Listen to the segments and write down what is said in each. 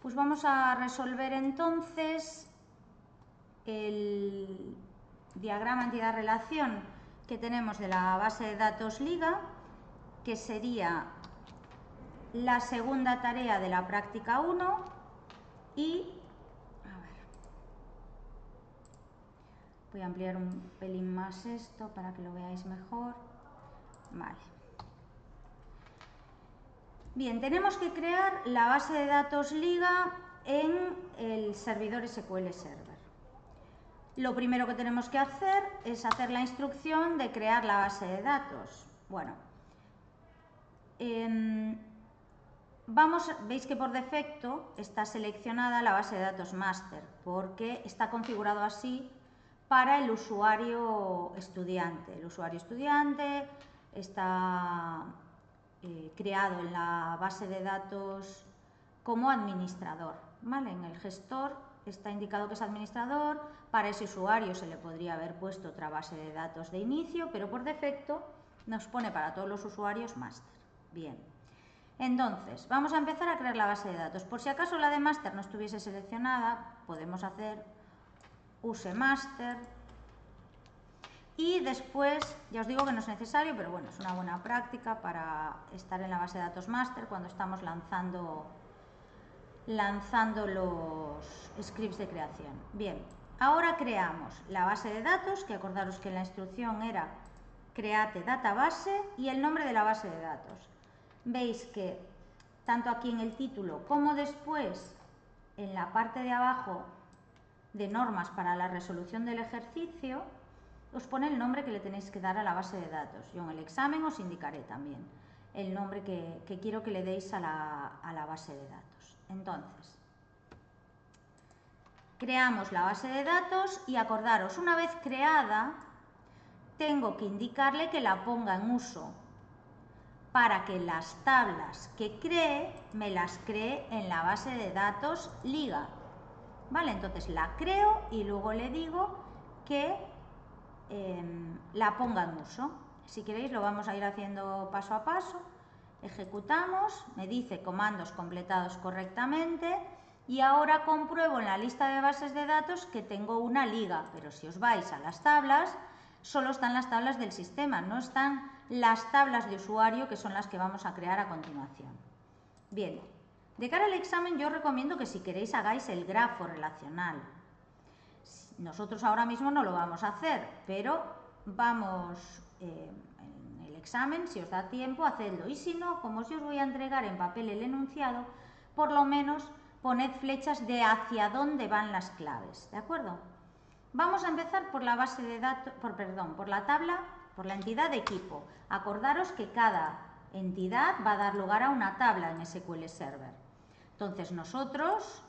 Pues vamos a resolver entonces el diagrama entidad-relación que tenemos de la base de datos liga, que sería la segunda tarea de la práctica 1 y voy a ampliar un pelín más esto para que lo veáis mejor. Vale. Bien, tenemos que crear la base de datos liga en el servidor SQL Server. Lo primero que tenemos que hacer es hacer la instrucción de crear la base de datos. Bueno, veis que por defecto está seleccionada la base de datos master porque está configurado así para el usuario estudiante. El usuario estudiante está creado en la base de datos como administrador, ¿vale? En el gestor está indicado que es administrador. Para ese usuario se le podría haber puesto otra base de datos de inicio, pero por defecto nos pone para todos los usuarios master. Bien, entonces vamos a empezar a crear la base de datos. Por si acaso la de master no estuviese seleccionada, podemos hacer use master y después, ya os digo que no es necesario, pero bueno, es una buena práctica para estar en la base de datos master cuando estamos lanzando los scripts de creación. Bien, ahora creamos la base de datos, que acordaros que la instrucción era create database y el nombre de la base de datos. Veis que tanto aquí en el título como después en la parte de abajo de normas para la resolución del ejercicio os pone el nombre que le tenéis que dar a la base de datos. Yo en el examen os indicaré también el nombre que quiero que le deis a la base de datos. Entonces, creamos la base de datos y acordaros, una vez creada, tengo que indicarle que la ponga en uso para que las tablas que cree, me las cree en la base de datos liga. Vale, entonces la creo y luego le digo que la ponga en uso. Si queréis lo vamos a ir haciendo paso a paso. Ejecutamos, me dice comandos completados correctamente y ahora compruebo en la lista de bases de datos que tengo una liga, pero si os vais a las tablas, solo están las tablas del sistema, no están las tablas de usuario que son las que vamos a crear a continuación. Bien, de cara al examen yo os recomiendo que si queréis hagáis el grafo relacional. Nosotros ahora mismo no lo vamos a hacer, pero vamos en el examen, si os da tiempo, hacedlo. Y si no, como yo os voy a entregar en papel el enunciado, por lo menos poned flechas de hacia dónde van las claves, ¿de acuerdo? Vamos a empezar por la base de datos, por la tabla, por la entidad de equipo. Acordaros que cada entidad va a dar lugar a una tabla en SQL Server. Entonces nosotros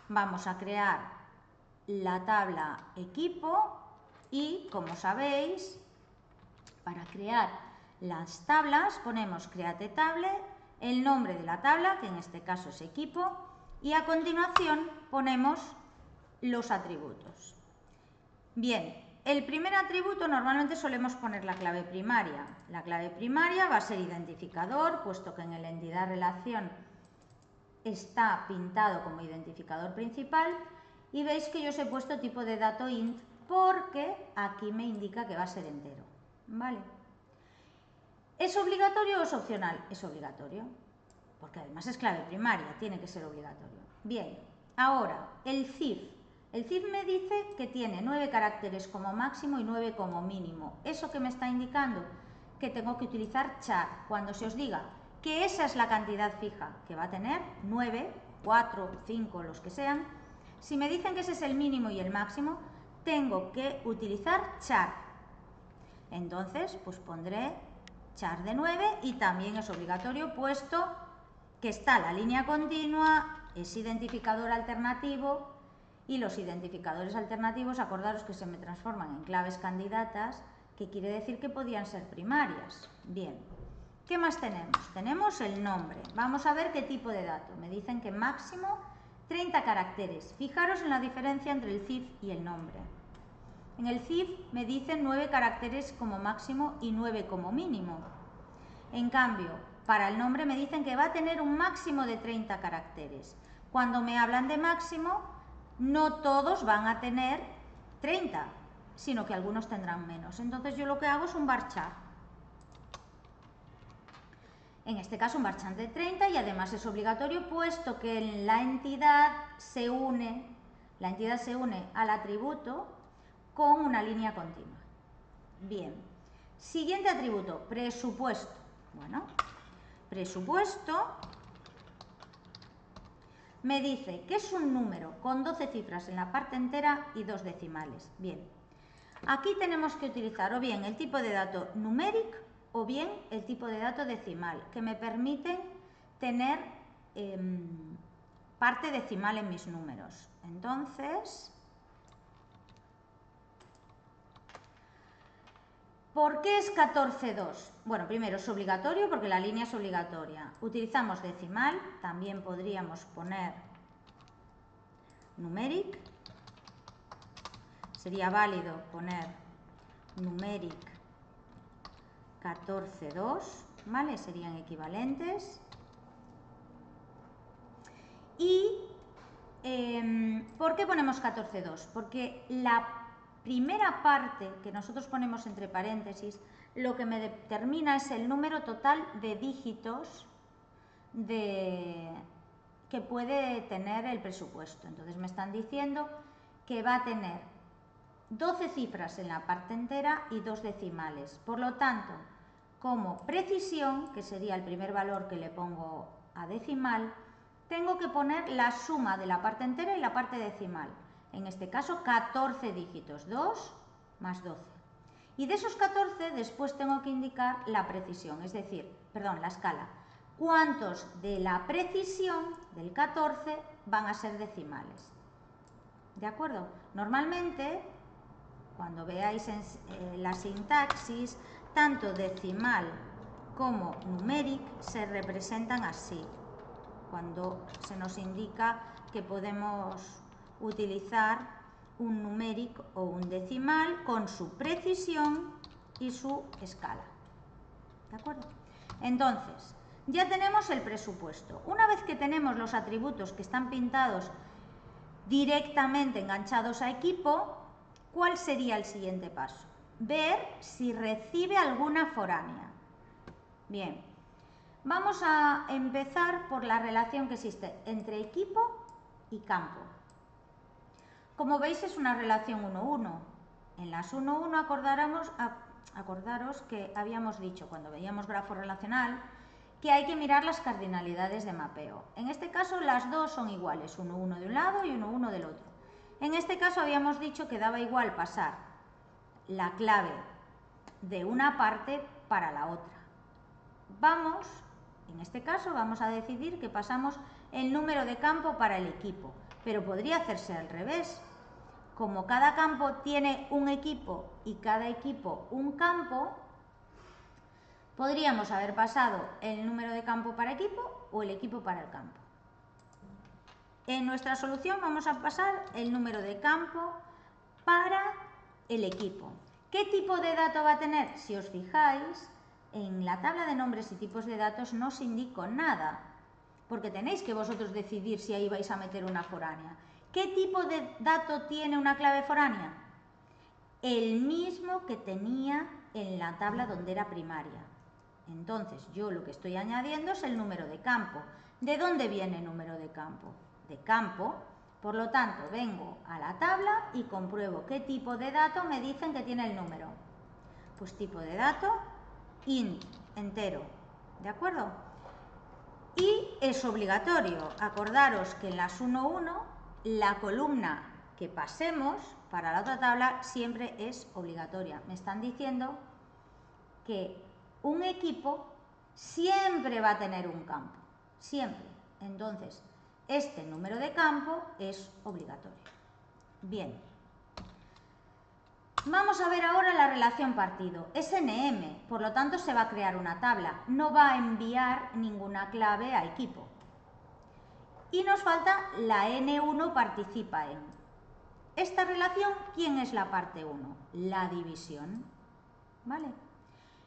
vamos a crear la tabla equipo y, como sabéis, para crear las tablas ponemos create table, el nombre de la tabla, que en este caso es equipo, y a continuación ponemos los atributos. Bien, el primer atributo normalmente solemos poner la clave primaria. La clave primaria va a ser identificador, puesto que en el entidad relación está pintado como identificador principal. Y veis que yo os he puesto tipo de dato int porque aquí me indica que va a ser entero. ¿Vale? ¿Es obligatorio o es opcional? Es obligatorio, porque además es clave primaria, tiene que ser obligatorio. Bien, ahora el CIF. El CIF me dice que tiene 9 caracteres como máximo y 9 como mínimo. ¿Eso qué me está indicando? Que tengo que utilizar char. Cuando se os diga que esa es la cantidad fija que va a tener, 9, 4, 5, los que sean, si me dicen que ese es el mínimo y el máximo, tengo que utilizar char. Entonces, pues pondré char de 9 y también es obligatorio, puesto que está la línea continua, es identificador alternativo y los identificadores alternativos, acordaros que se me transforman en claves candidatas, que quiere decir que podían ser primarias. Bien, ¿qué más tenemos? Tenemos el nombre. Vamos a ver qué tipo de dato. Me dicen que máximo 30 caracteres. Fijaros en la diferencia entre el CIF y el nombre. En el CIF me dicen 9 caracteres como máximo y 9 como mínimo. En cambio, para el nombre me dicen que va a tener un máximo de 30 caracteres. Cuando me hablan de máximo, no todos van a tener 30, sino que algunos tendrán menos. Entonces yo lo que hago es un varchar. En este caso un varchar de 30 y además es obligatorio puesto que la entidad se une al atributo con una línea continua. Bien, siguiente atributo, presupuesto. Bueno, presupuesto me dice que es un número con 12 cifras en la parte entera y 2 decimales. Bien, aquí tenemos que utilizar o bien el tipo de dato numeric o bien el tipo de dato decimal, que me permiten tener parte decimal en mis números. Entonces, ¿por qué es 14,2? Bueno, primero es obligatorio porque la línea es obligatoria. Utilizamos decimal, también podríamos poner numeric. Sería válido poner numeric 14,2, ¿vale? Serían equivalentes. ¿Y por qué ponemos 14,2? Porque la primera parte que nosotros ponemos entre paréntesis lo que me determina es el número total de dígitos que puede tener el presupuesto. Entonces me están diciendo que va a tener 12 cifras en la parte entera y 2 decimales. Por lo tanto, como precisión, que sería el primer valor que le pongo a decimal, tengo que poner la suma de la parte entera y la parte decimal. En este caso, 14 dígitos, 2 más 12. Y de esos 14 después tengo que indicar la precisión, es decir, perdón, la escala. ¿Cuántos de la precisión del 14 van a ser decimales? ¿De acuerdo? Normalmente, cuando veáis en la sintaxis, tanto decimal como numeric se representan así, cuando se nos indica que podemos utilizar un numeric o un decimal con su precisión y su escala. ¿De acuerdo? Entonces, ya tenemos el presupuesto. Una vez que tenemos los atributos que están pintados directamente enganchados a equipo, ¿cuál sería el siguiente paso? Ver si recibe alguna foránea. Bien, vamos a empezar por la relación que existe entre equipo y campo. Como veis es una relación 1-1. En las 1-1 acordaros que habíamos dicho cuando veíamos grafo relacional que hay que mirar las cardinalidades de mapeo. En este caso las dos son iguales, 1-1 de un lado y 1-1 del otro. En este caso habíamos dicho que daba igual pasar la clave de una parte para la otra. En este caso vamos a decidir que pasamos el número de campo para el equipo, pero podría hacerse al revés. Como cada campo tiene un equipo y cada equipo un campo, podríamos haber pasado el número de campo para equipo o el equipo para el campo. En nuestra solución vamos a pasar el número de campo para el equipo. ¿Qué tipo de dato va a tener? Si os fijáis, en la tabla de nombres y tipos de datos no os indico nada, porque tenéis que vosotros decidir si ahí vais a meter una foránea. ¿Qué tipo de dato tiene una clave foránea? El mismo que tenía en la tabla donde era primaria. Entonces yo lo que estoy añadiendo es el número de campo. ¿De dónde viene el número de campo? De campo. Por lo tanto, vengo a la tabla y compruebo qué tipo de dato me dicen que tiene el número. Pues tipo de dato int, entero. ¿De acuerdo? Y es obligatorio. Acordaros que en las 1-1 la columna que pasemos para la otra tabla siempre es obligatoria. Me están diciendo que un equipo siempre va a tener un campo. Siempre. Entonces, este número de campo es obligatorio. Bien. Vamos a ver ahora la relación partido. Es NM, por lo tanto se va a crear una tabla. No va a enviar ninguna clave a equipo. Y nos falta la N1 participa en. Esta relación, ¿quién es la parte 1? La división. ¿Vale?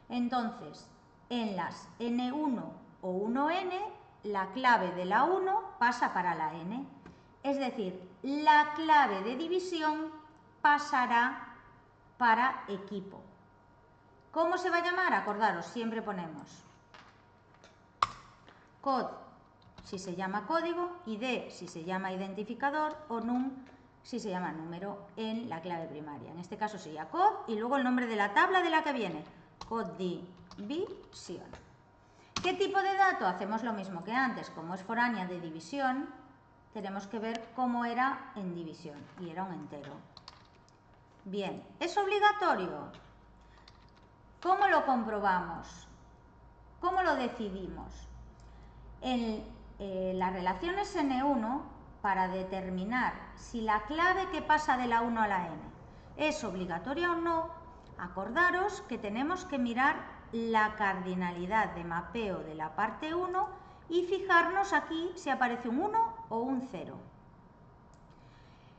Entonces, en las N1 o 1N la clave de la 1 pasa para la n. Es decir, la clave de división pasará para equipo. ¿Cómo se va a llamar? Acordaros, siempre ponemos cod si se llama código, id si se llama identificador o num si se llama número en la clave primaria. En este caso sería cod y luego el nombre de la tabla de la que viene, codivisión. ¿Qué tipo de dato? Hacemos lo mismo que antes, como es foránea de división, tenemos que ver cómo era en división y era un entero. Bien, ¿es obligatorio? ¿Cómo lo comprobamos? ¿Cómo lo decidimos? En las relaciones N1, para determinar si la clave que pasa de la 1 a la n es obligatoria o no, acordaros que tenemos que mirar la cardinalidad de mapeo de la parte 1 y fijarnos aquí si aparece un 1 o un 0.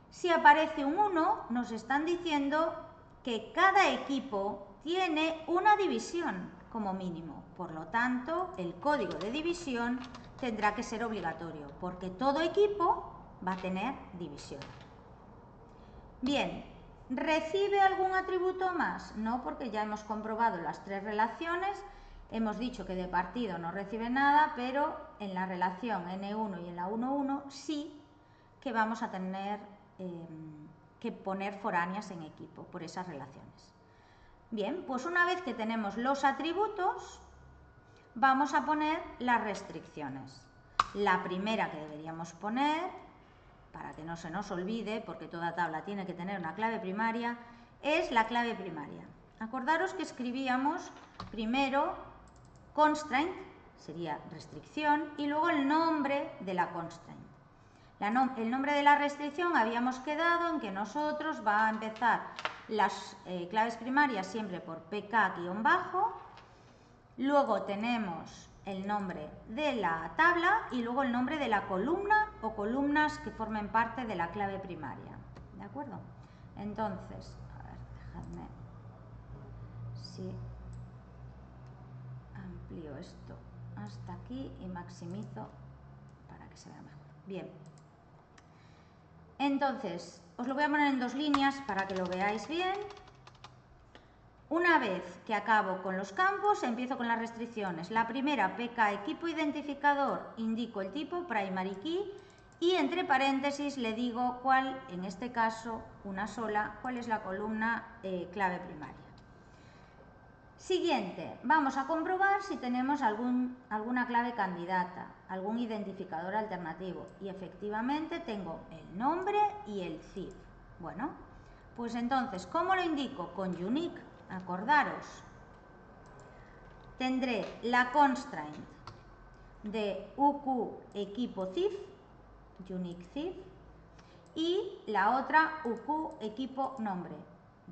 Si aparece un 1, nos están diciendo que cada equipo tiene una división como mínimo. Por lo tanto, el código de división tendrá que ser obligatorio, porque todo equipo va a tener división. Bien, ¿recibe algún atributo más? No, porque ya hemos comprobado las tres relaciones. Hemos dicho que de partido no recibe nada, pero en la relación N1 y en la 1,1 sí que vamos a tener que poner foráneas en equipo por esas relaciones. Bien, pues una vez que tenemos los atributos, vamos a poner las restricciones. La primera que deberíamos poner, para que no se nos olvide, porque toda tabla tiene que tener una clave primaria, es la clave primaria. Acordaros que escribíamos primero constraint, sería restricción, y luego el nombre de la constraint. El nombre de la restricción habíamos quedado en que nosotros va a empezar las claves primarias siempre por pk-bajo, luego tenemos el nombre de la tabla y luego el nombre de la columna o columnas que formen parte de la clave primaria. ¿De acuerdo? Entonces, a ver, dejadme si amplío esto hasta aquí y maximizo para que se vea mejor. Bien. Entonces, os lo voy a poner en dos líneas para que lo veáis bien. Una vez que acabo con los campos, empiezo con las restricciones. La primera, pk equipo identificador, indico el tipo, primary key, y entre paréntesis le digo cuál, en este caso, una sola, cuál es la columna clave primaria. Siguiente, vamos a comprobar si tenemos alguna clave candidata, algún identificador alternativo. Y efectivamente tengo el nombre y el CIF. Bueno, pues entonces, ¿cómo lo indico? Con unique, acordaros. Tendré la constraint de UQ equipo CIF, unique CIF, y la otra UQ equipo nombre,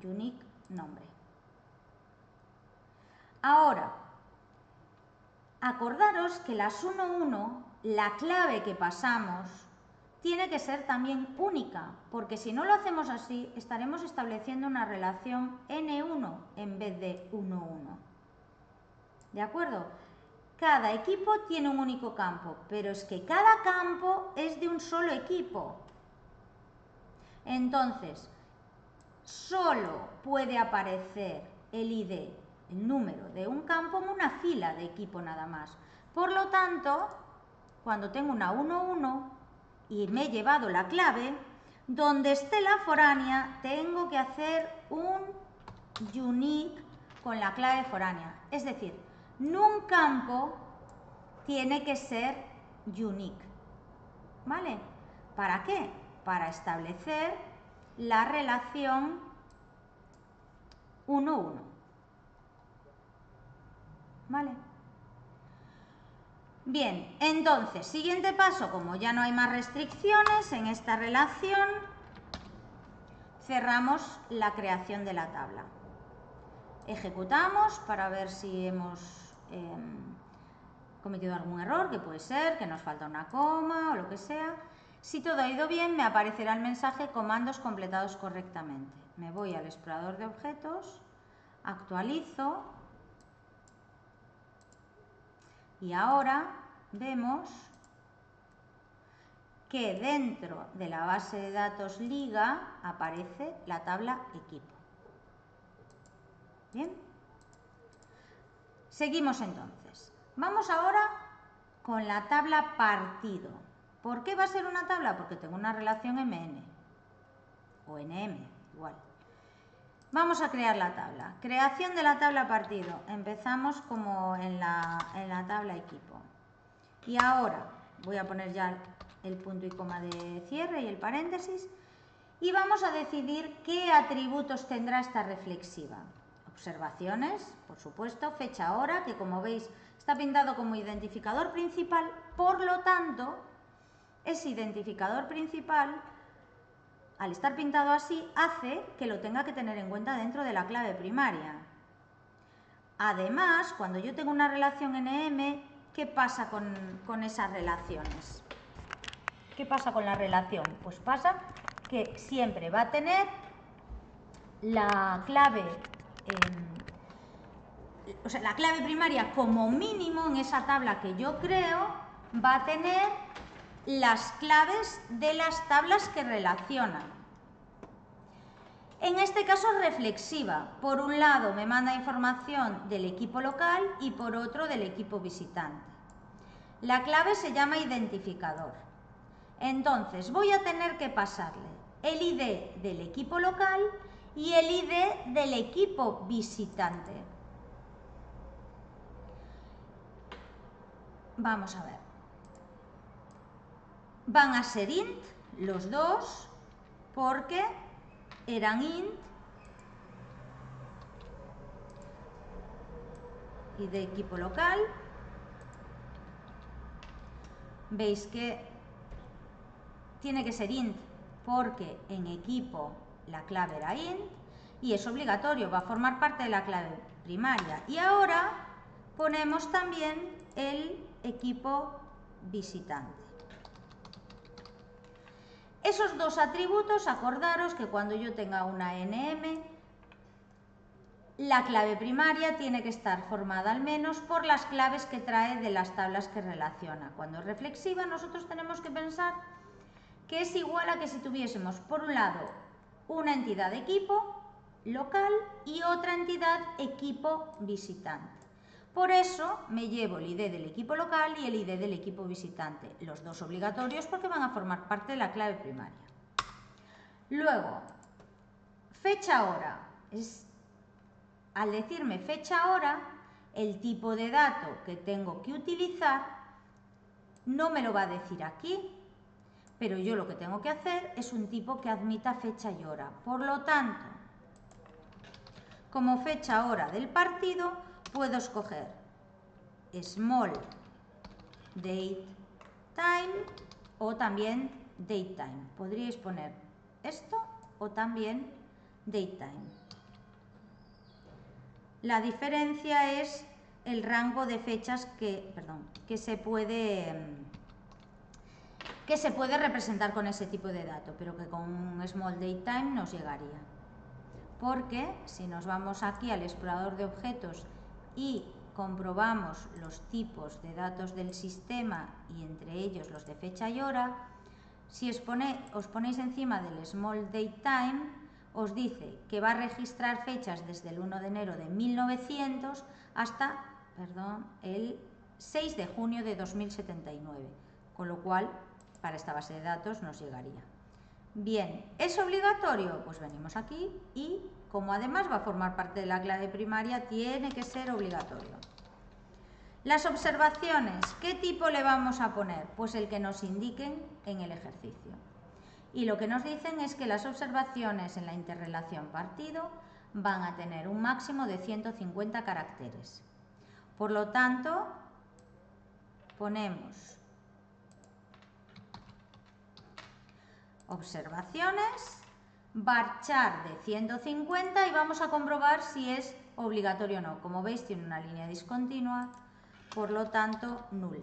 unique nombre. Ahora, acordaros que las 1,1, la clave que pasamos, tiene que ser también única, porque si no lo hacemos así, estaremos estableciendo una relación N1 en vez de 1,1. ¿De acuerdo? Cada equipo tiene un único campo, pero es que cada campo es de un solo equipo. Entonces, solo puede aparecer el ID, el número de un campo en una fila de equipo nada más. Por lo tanto, cuando tengo una 1,1 y me he llevado la clave, donde esté la foránea tengo que hacer un unique con la clave foránea. Es decir, num campo tiene que ser unique. ¿Vale? ¿Para qué? Para establecer la relación 1,1. ¿Vale? Bien, entonces, siguiente paso, como ya no hay más restricciones en esta relación, cerramos la creación de la tabla. Ejecutamos para ver si hemos cometido algún error, que puede ser, que nos falta una coma o lo que sea. Si todo ha ido bien, me aparecerá el mensaje comandos completados correctamente. Me voy al explorador de objetos, actualizo y ahora vemos que dentro de la base de datos liga aparece la tabla equipo. Bien. Seguimos entonces. Vamos ahora con la tabla partido. ¿Por qué va a ser una tabla? Porque tengo una relación MN o NM, igual. Vamos a crear la tabla. Creación de la tabla partido. Empezamos como en la tabla equipo. Y ahora voy a poner ya el punto y coma de cierre y el paréntesis. Y vamos a decidir qué atributos tendrá esta reflexiva. Observaciones, por supuesto, fecha, hora, que como veis está pintado como identificador principal, por lo tanto, ese identificador principal, al estar pintado así, hace que lo tenga que tener en cuenta dentro de la clave primaria. Además, cuando yo tengo una relación NM, ¿qué pasa con esas relaciones? ¿Qué pasa con la relación? Pues pasa que siempre va a tener la clave, la clave primaria como mínimo en esa tabla que yo creo, va a tener las claves de las tablas que relacionan. En este caso reflexiva. Por un lado me manda información del equipo local y por otro del equipo visitante. La clave se llama identificador. Entonces voy a tener que pasarle el ID del equipo local y el ID del equipo visitante. Vamos a ver. Van a ser int los dos porque eran int y de equipo local. Veis que tiene que ser int porque en equipo la clave era int y es obligatorio, va a formar parte de la clave primaria. Y ahora ponemos también el equipo visitante. Esos dos atributos, acordaros que cuando yo tenga una NM, la clave primaria tiene que estar formada al menos por las claves que trae de las tablas que relaciona. Cuando es reflexiva, nosotros tenemos que pensar que es igual a que si tuviésemos, por un lado, una entidad de equipo local y otra entidad equipo visitante. Por eso me llevo el ID del equipo local y el ID del equipo visitante, los dos obligatorios porque van a formar parte de la clave primaria. Luego, fecha hora. Al decirme fecha hora, el tipo de dato que tengo que utilizar no me lo va a decir aquí, pero yo lo que tengo que hacer es un tipo que admita fecha y hora. Por lo tanto, como fecha hora del partido, puedo escoger small date time o también date time. Podríais poner esto o también date time. La diferencia es el rango de fechas que se puede representar con ese tipo de dato, pero que con un small date time nos llegaría. Porque si nos vamos aquí al explorador de objetos y comprobamos los tipos de datos del sistema y entre ellos los de fecha y hora, si os ponéis encima del small date time, os dice que va a registrar fechas desde el 1 de enero de 1900 hasta el 6 de junio de 2079, con lo cual para esta base de datos nos llegaría. Bien, ¿es obligatorio? Pues venimos aquí y como además va a formar parte de la clave primaria, tiene que ser obligatorio. Las observaciones, ¿qué tipo le vamos a poner? Pues el que nos indiquen en el ejercicio. Y lo que nos dicen es que las observaciones en la interrelación partido van a tener un máximo de 150 caracteres. Por lo tanto, ponemos observaciones, varchar de 150 y vamos a comprobar si es obligatorio o no. Como veis, tiene una línea discontinua, por lo tanto, null.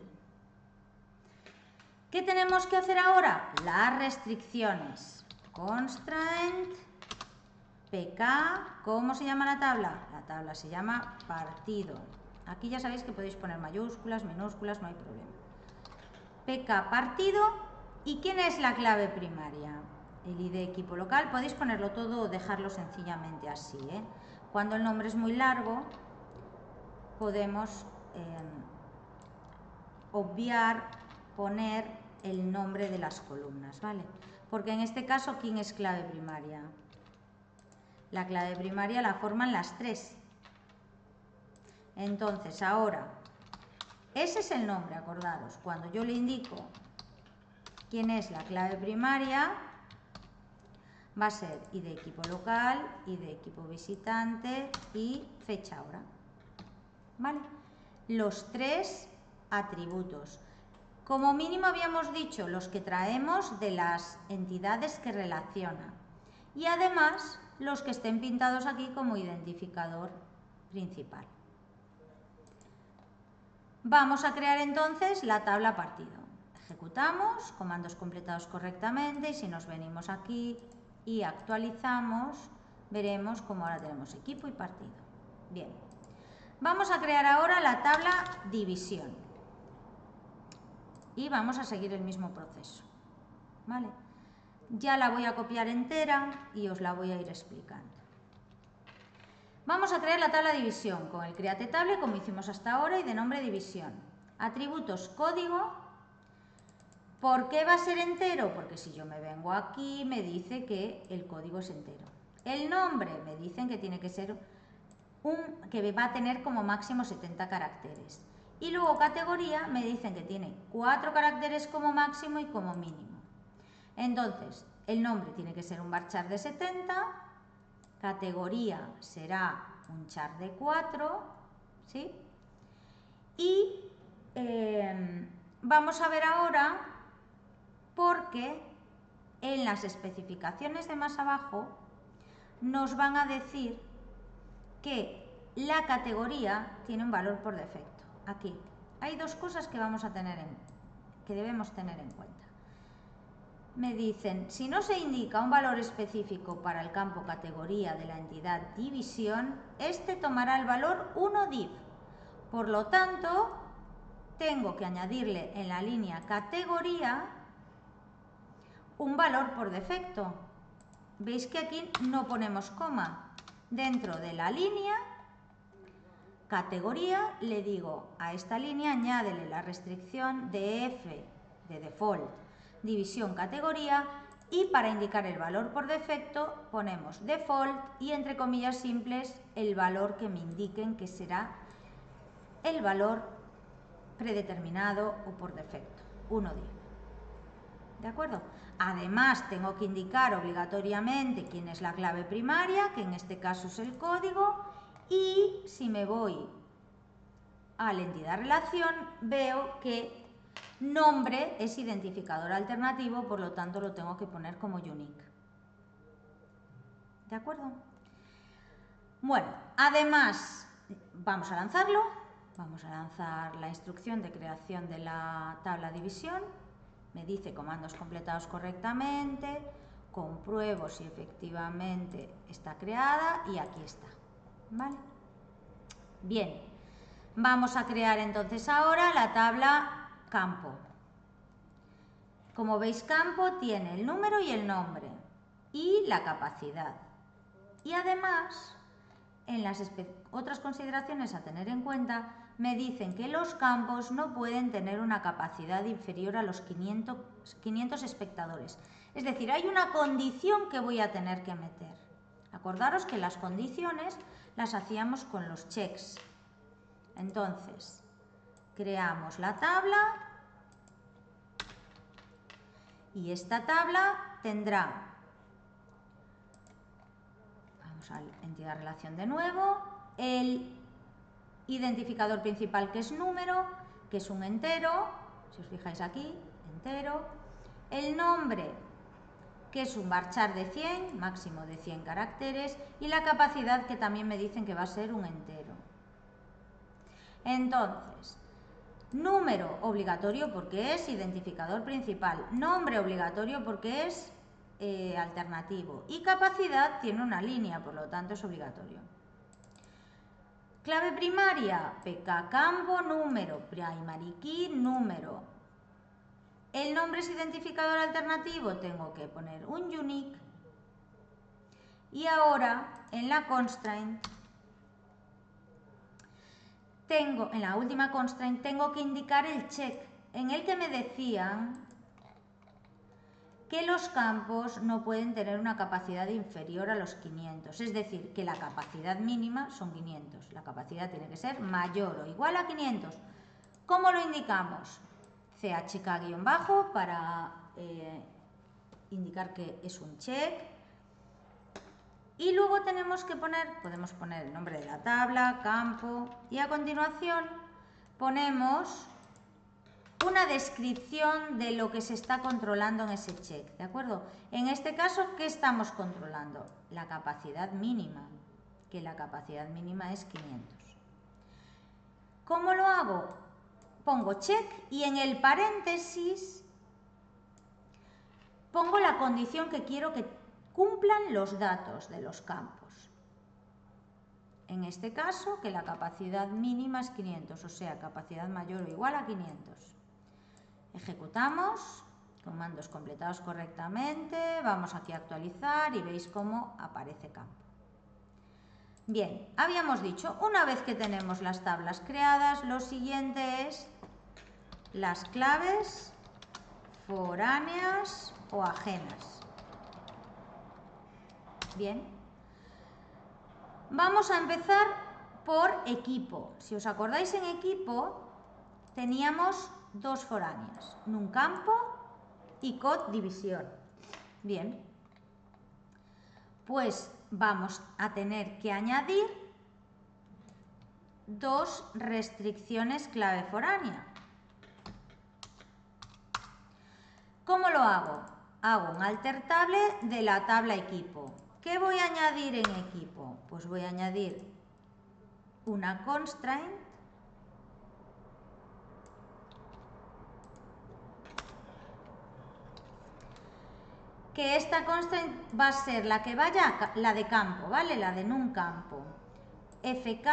¿Qué tenemos que hacer ahora? Las restricciones. Constraint, pk, ¿cómo se llama la tabla? La tabla se llama partido. Aquí ya sabéis que podéis poner mayúsculas, minúsculas, no hay problema. PK partido. ¿Y quién es la clave primaria? El ID equipo local. Podéis ponerlo todo o dejarlo sencillamente así, ¿eh? Cuando el nombre es muy largo, podemos obviar poner el nombre de las columnas, ¿vale? Porque en este caso, ¿quién es clave primaria? La clave primaria la forman las tres. Entonces, ahora, ese es el nombre, acordaros. Cuando yo le indico quién es la clave primaria, va a ser ID equipo local, ID equipo visitante y fecha hora. ¿Vale? Los tres atributos. Como mínimo habíamos dicho los que traemos de las entidades que relaciona. Y además los que estén pintados aquí como identificador principal. Vamos a crear entonces la tabla partido. Ejecutamos, comandos completados correctamente, y si nos venimos aquí y actualizamos, veremos cómo ahora tenemos equipo y partido. Bien, vamos a crear ahora la tabla división y vamos a seguir el mismo proceso, ¿vale? Ya la voy a copiar entera y os la voy a ir explicando. Vamos a crear la tabla división con el create table como hicimos hasta ahora y de nombre división. Atributos código. ¿Por qué va a ser entero? Porque si yo me vengo aquí me dice que el código es entero. El nombre me dicen que tiene que ser que va a tener como máximo 70 caracteres. Y luego categoría me dicen que tiene 4 caracteres como máximo y como mínimo. Entonces, el nombre tiene que ser un varchar de 70, categoría será un char de 4, ¿sí? Y vamos a ver ahora porque en las especificaciones de más abajo nos van a decir que la categoría tiene un valor por defecto. Aquí hay dos cosas que debemos tener en cuenta. Me dicen, si no se indica un valor específico para el campo categoría de la entidad división, este tomará el valor 1div. Por lo tanto, tengo que añadirle en la línea categoría un valor por defecto. Veis que aquí no ponemos coma. Dentro de la línea categoría le digo a esta línea añádele la restricción de F de default división categoría y para indicar el valor por defecto ponemos default y entre comillas simples el valor que me indiquen que será el valor predeterminado o por defecto, 1div. ¿De acuerdo? Además tengo que indicar obligatoriamente quién es la clave primaria, que en este caso es el código, y si me voy a la entidad relación veo que nombre es identificador alternativo, por lo tanto lo tengo que poner como unique. ¿De acuerdo? Bueno, además vamos a lanzarlo, vamos a lanzar la instrucción de creación de la tabla división. Me dice comandos completados correctamente, compruebo si efectivamente está creada y aquí está. ¿Vale? Bien, vamos a crear entonces ahora la tabla campo. Como veis, campo tiene el número y el nombre y la capacidad. Y además, en las otras consideraciones a tener en cuenta, me dicen que los campos no pueden tener una capacidad inferior a los 500 espectadores. Es decir, hay una condición que voy a tener que meter. Acordaros que las condiciones las hacíamos con los checks. Entonces, creamos la tabla y esta tabla tendrá, vamos a entidad relación de nuevo, el identificador principal que es número, que es un entero, si os fijáis aquí, entero, el nombre que es un varchar de 100, máximo de 100 caracteres, y la capacidad que también me dicen que va a ser un entero. Entonces, número obligatorio porque es identificador principal, nombre obligatorio porque es alternativo y capacidad tiene una línea, por lo tanto es obligatorio. Clave primaria, PK campo, número, primary key, número. El nombre es identificador alternativo, tengo que poner un unique. Y ahora en la constraint, en la última constraint, tengo que indicar el check en el que me decían que los campos no pueden tener una capacidad inferior a los 500, es decir, que la capacidad mínima son 500, la capacidad tiene que ser mayor o igual a 500. ¿Cómo lo indicamos? CHK- para indicar que es un check. Y luego tenemos que podemos poner el nombre de la tabla, campo, y a continuación ponemos una descripción de lo que se está controlando en ese check, ¿de acuerdo? En este caso, ¿qué estamos controlando? La capacidad mínima, que la capacidad mínima es 500. ¿Cómo lo hago? Pongo check y en el paréntesis pongo la condición que quiero que cumplan los datos de los campos. En este caso, que la capacidad mínima es 500, o sea, capacidad mayor o igual a 500. Ejecutamos, comandos completados correctamente, vamos aquí a actualizar y veis cómo aparece campo. Bien, habíamos dicho, una vez que tenemos las tablas creadas, lo siguiente es las claves foráneas o ajenas. Bien, vamos a empezar por equipo. Si os acordáis, en equipo teníamos dos foráneas, nuncampo y codivisión. Bien, pues vamos a tener que añadir dos restricciones clave foránea. ¿Cómo lo hago? Hago un alter table de la tabla equipo. ¿Qué voy a añadir en equipo? Pues voy a añadir una constraint que esta constraint va a ser la que vaya, la de campo, ¿vale? La de nuncampo. FK,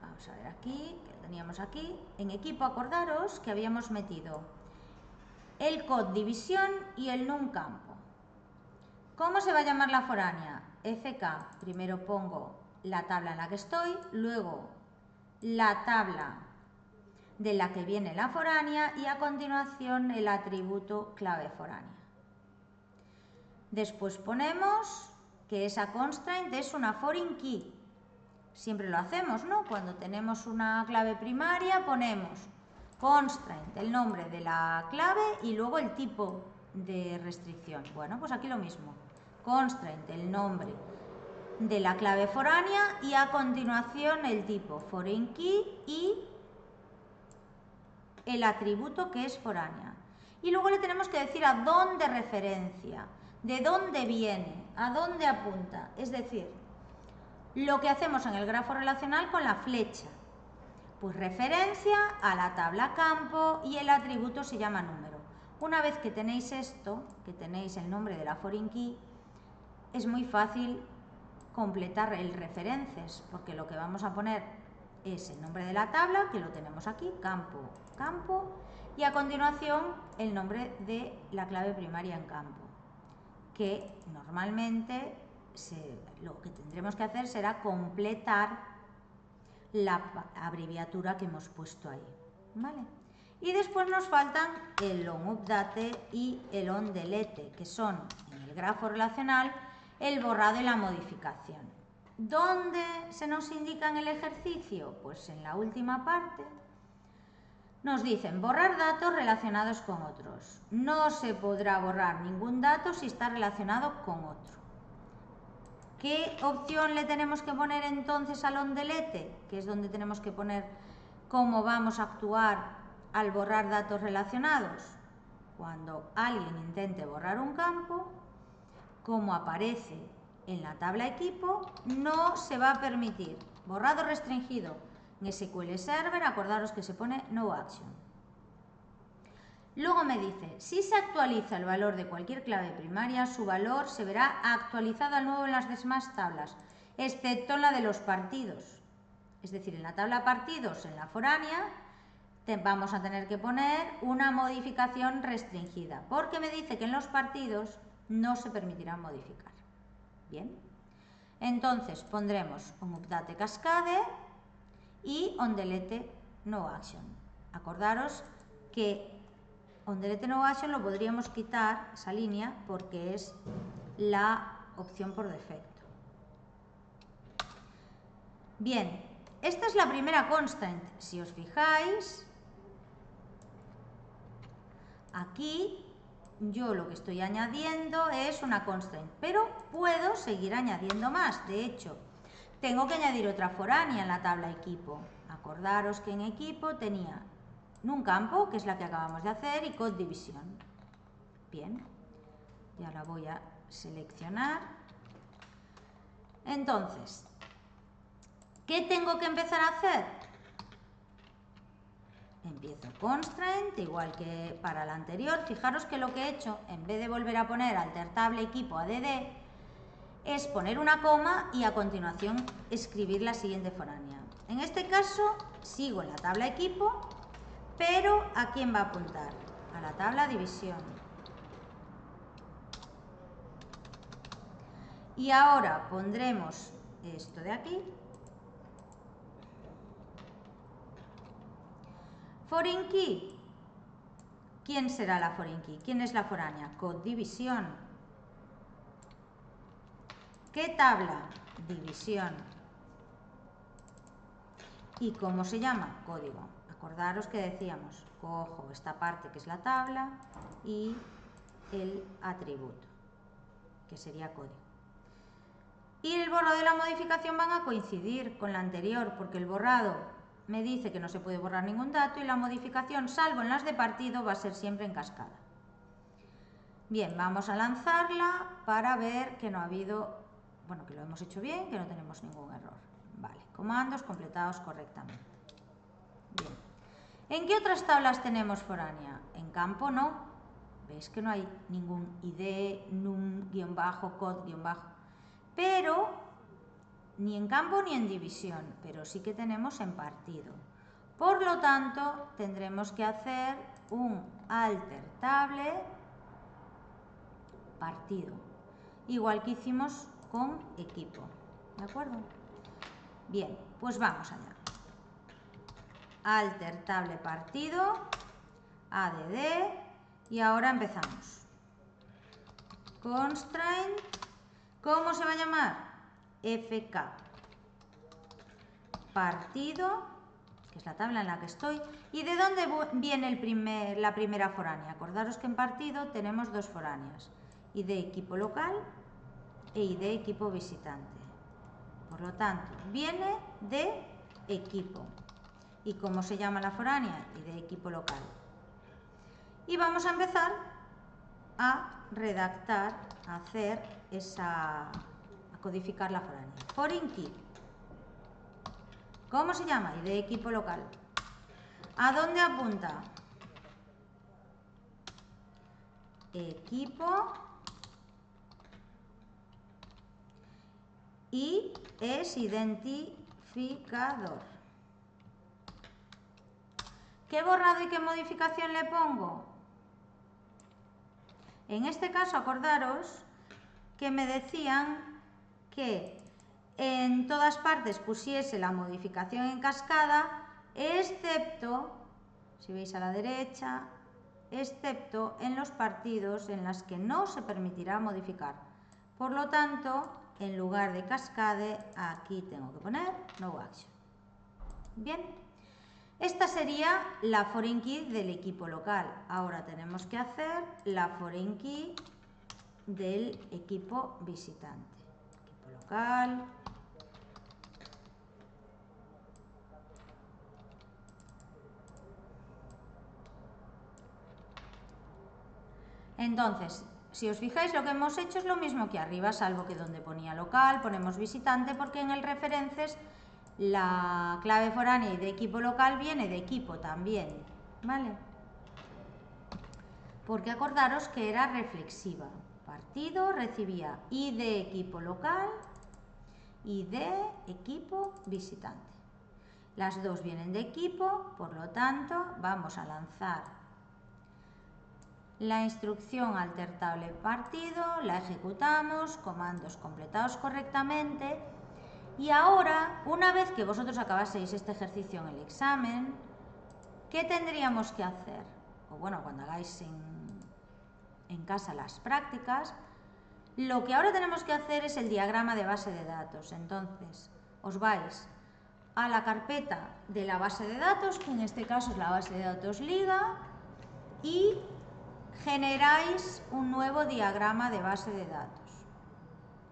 vamos a ver aquí, que lo teníamos aquí, en equipo acordaros que habíamos metido el codivisión y el nuncampo. ¿Cómo se va a llamar la foránea? FK, primero pongo la tabla en la que estoy, luego la tabla de la que viene la foránea y a continuación el atributo clave foránea. Después ponemos que esa constraint es una foreign key. Siempre lo hacemos, ¿no? Cuando tenemos una clave primaria ponemos constraint, el nombre de la clave y luego el tipo de restricción. Bueno, pues aquí lo mismo. Constraint, el nombre de la clave foránea y a continuación el tipo foreign key y el atributo que es foránea. Y luego le tenemos que decir a dónde referencia, de dónde viene, a dónde apunta. Es decir, lo que hacemos en el grafo relacional con la flecha. Pues referencia a la tabla campo y el atributo se llama número. Una vez que tenéis esto, que tenéis el nombre de la foreign key, es muy fácil completar el references, porque lo que vamos a poner es el nombre de la tabla, que lo tenemos aquí, campo, campo, y a continuación el nombre de la clave primaria en campo, que normalmente lo que tendremos que hacer será completar la abreviatura que hemos puesto ahí, ¿vale? Y después nos faltan el onUpdate y el onDelete, que son en el grafo relacional el borrado y la modificación. ¿Dónde se nos indica en el ejercicio? Pues en la última parte nos dicen borrar datos relacionados con otros. No se podrá borrar ningún dato si está relacionado con otro. ¿Qué opción le tenemos que poner entonces al onDelete? Que es donde tenemos que poner cómo vamos a actuar al borrar datos relacionados. Cuando alguien intente borrar un campo, como aparece en la tabla equipo, no se va a permitir. Borrado restringido. En SQL Server, acordaros que se pone no action. Luego me dice, si se actualiza el valor de cualquier clave primaria, su valor se verá actualizado al nuevo en las demás tablas, excepto en la de los partidos. Es decir, en la tabla partidos, en la foránea, vamos a tener que poner una modificación restringida, porque me dice que en los partidos no se permitirá modificar. Bien, entonces pondremos un update cascade y on delete no action. Acordaros que on delete no action lo podríamos quitar, esa línea, porque es la opción por defecto. Bien, esta es la primera constraint. Si os fijáis, aquí yo lo que estoy añadiendo es una constraint, pero puedo seguir añadiendo más. De hecho, tengo que añadir otra foránea en la tabla equipo. Acordaros que en equipo tenía un campo, que es la que acabamos de hacer, y code división. Bien, ya la voy a seleccionar. Entonces, ¿qué tengo que empezar a hacer? Empiezo constraint, igual que para la anterior. Fijaros que lo que he hecho, en vez de volver a poner alter table equipo add, es poner una coma y a continuación escribir la siguiente foránea. En este caso sigo en la tabla equipo, pero ¿a quién va a apuntar? A la tabla división. Y ahora pondremos esto de aquí. Foreign key. ¿Quién será la foreign key? ¿Quién es la foránea? Code división. ¿Qué tabla? División. ¿Y cómo se llama? Código. Acordaros que decíamos, cojo esta parte que es la tabla y el atributo, que sería código. Y el borrado y la modificación van a coincidir con la anterior, porque el borrado me dice que no se puede borrar ningún dato y la modificación, salvo en las de partido, va a ser siempre en cascada. Bien, vamos a lanzarla para ver que no ha habido, bueno, que lo hemos hecho bien, que no tenemos ningún error. Vale, comandos completados correctamente. Bien. ¿En qué otras tablas tenemos foránea? En campo no. ¿Veis que no hay ningún id, num, code, pero ni en campo ni en división, pero sí que tenemos en partido. Por lo tanto, tendremos que hacer un alter table partido, igual que hicimos con equipo. ¿De acuerdo? Bien, pues vamos allá. Alter table partido, add, y ahora empezamos. Constraint, ¿cómo se va a llamar? FK partido, que es la tabla en la que estoy. ¿Y de dónde viene la primera foránea? Acordaros que en partido tenemos dos foráneas, id equipo local e id equipo visitante. Por lo tanto, viene de equipo. ¿Y cómo se llama la foránea? Id equipo local. Y vamos a empezar a redactar, a hacer a codificar la foránea. Foreign key. ¿Cómo se llama? ID equipo local. ¿A dónde apunta? Equipo. Y es identificador. ¿Qué borrado y qué modificación le pongo? En este caso, acordaros que me decían que en todas partes pusiese la modificación en cascada, excepto, si veis a la derecha, excepto en los partidos en los que no se permitirá modificar. Por lo tanto, en lugar de cascade, aquí tengo que poner no action. Bien, esta sería la foreign key del equipo local. Ahora tenemos que hacer la foreign key del equipo visitante. Equipo local. Entonces, si os fijáis, lo que hemos hecho es lo mismo que arriba, salvo que donde ponía local ponemos visitante, porque en el references la clave foránea y de equipo local viene de equipo también, ¿vale? Porque acordaros que era reflexiva. Partido recibía ID de equipo local y de equipo visitante. Las dos vienen de equipo, por lo tanto, vamos a lanzar la instrucción alter table partido, la ejecutamos, comandos completados correctamente. Y ahora, una vez que vosotros acabaseis este ejercicio en el examen, ¿qué tendríamos que hacer? O bueno, cuando hagáis en casa las prácticas, lo que ahora tenemos que hacer es el diagrama de base de datos. Entonces, os vais a la carpeta de la base de datos, que en este caso es la base de datos liga, y generáis un nuevo diagrama de base de datos.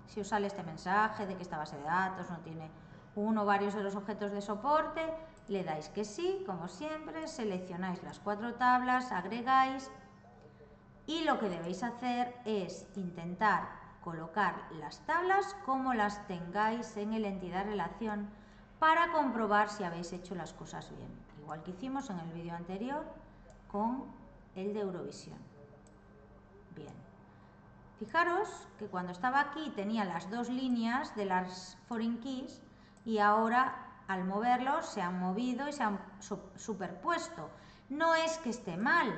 Si os sale este mensaje de que esta base de datos no tiene uno o varios de los objetos de soporte, le dais que sí, como siempre, seleccionáis las 4 tablas, agregáis, y lo que debéis hacer es intentar colocar las tablas como las tengáis en el entidad relación para comprobar si habéis hecho las cosas bien, igual que hicimos en el vídeo anterior con el de Eurovisión. Bien, fijaros que cuando estaba aquí tenía las dos líneas de las foreign keys y ahora al moverlos se han movido y se han superpuesto. No es que esté mal,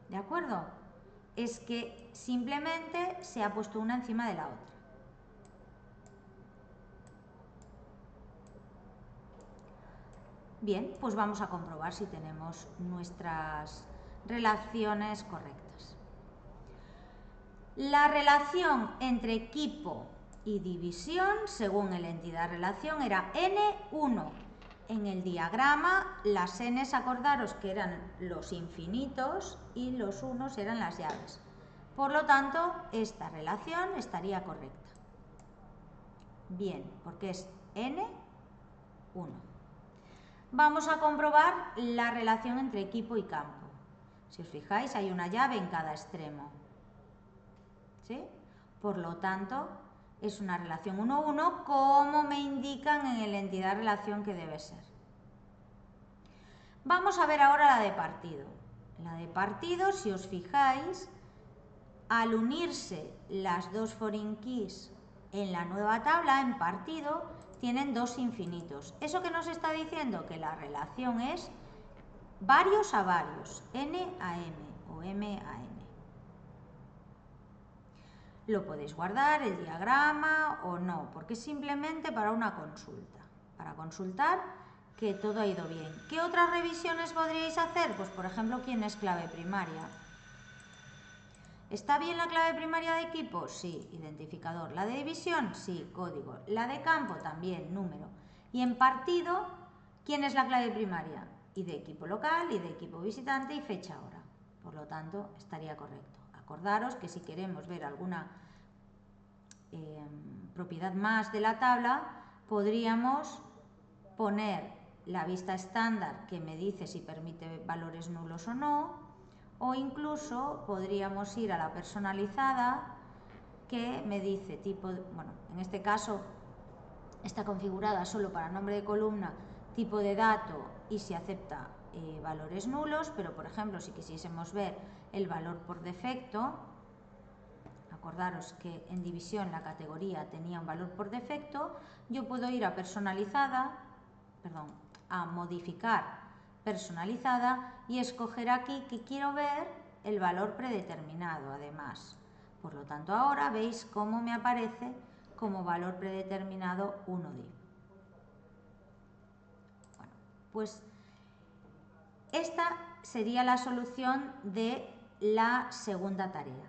¿de acuerdo? Es que simplemente se ha puesto una encima de la otra. Bien, pues vamos a comprobar si tenemos nuestras relaciones correctas. La relación entre equipo y división, según el entidad relación, era N1. En el diagrama, las N's, acordaros que eran los infinitos y los unos eran las llaves. Por lo tanto, esta relación estaría correcta. Bien, porque es N1. Vamos a comprobar la relación entre equipo y campo. Si os fijáis, hay una llave en cada extremo, ¿sí? Por lo tanto, es una relación 1-1 como me indican en la entidad relación que debe ser. Vamos a ver ahora la de partido. La de partido, si os fijáis, al unirse las dos foreign keys en la nueva tabla, en partido, tienen dos infinitos. ¿Eso qué nos está diciendo? Que la relación es varios a varios, N a M o M a N. Lo podéis guardar, el diagrama o no, porque es simplemente para una consulta, para consultar que todo ha ido bien. ¿Qué otras revisiones podríais hacer? Pues por ejemplo, ¿quién es clave primaria? ¿Está bien la clave primaria de equipo? Sí, identificador. ¿La de división? Sí, código. ¿La de campo? También, número. Y en partido, ¿quién es la clave primaria? Y de equipo local, y de equipo visitante, y fecha hora. Por lo tanto, estaría correcto. Acordaros que si queremos ver alguna propiedad más de la tabla, podríamos poner la vista estándar que me dice si permite valores nulos o no, o incluso podríamos ir a la personalizada que me dice tipo, bueno, en este caso está configurada solo para nombre de columna, tipo de dato y si acepta valores nulos, pero por ejemplo si quisiésemos ver el valor por defecto, acordaros que en división la categoría tenía un valor por defecto, yo puedo ir a personalizada, perdón, a modificar personalizada y escoger aquí que quiero ver el valor predeterminado además. Por lo tanto ahora veis cómo me aparece como valor predeterminado 1D. Bueno, pues esta sería la solución de la segunda tarea,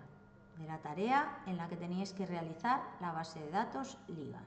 de la tarea en la que teníais que realizar la base de datos liga.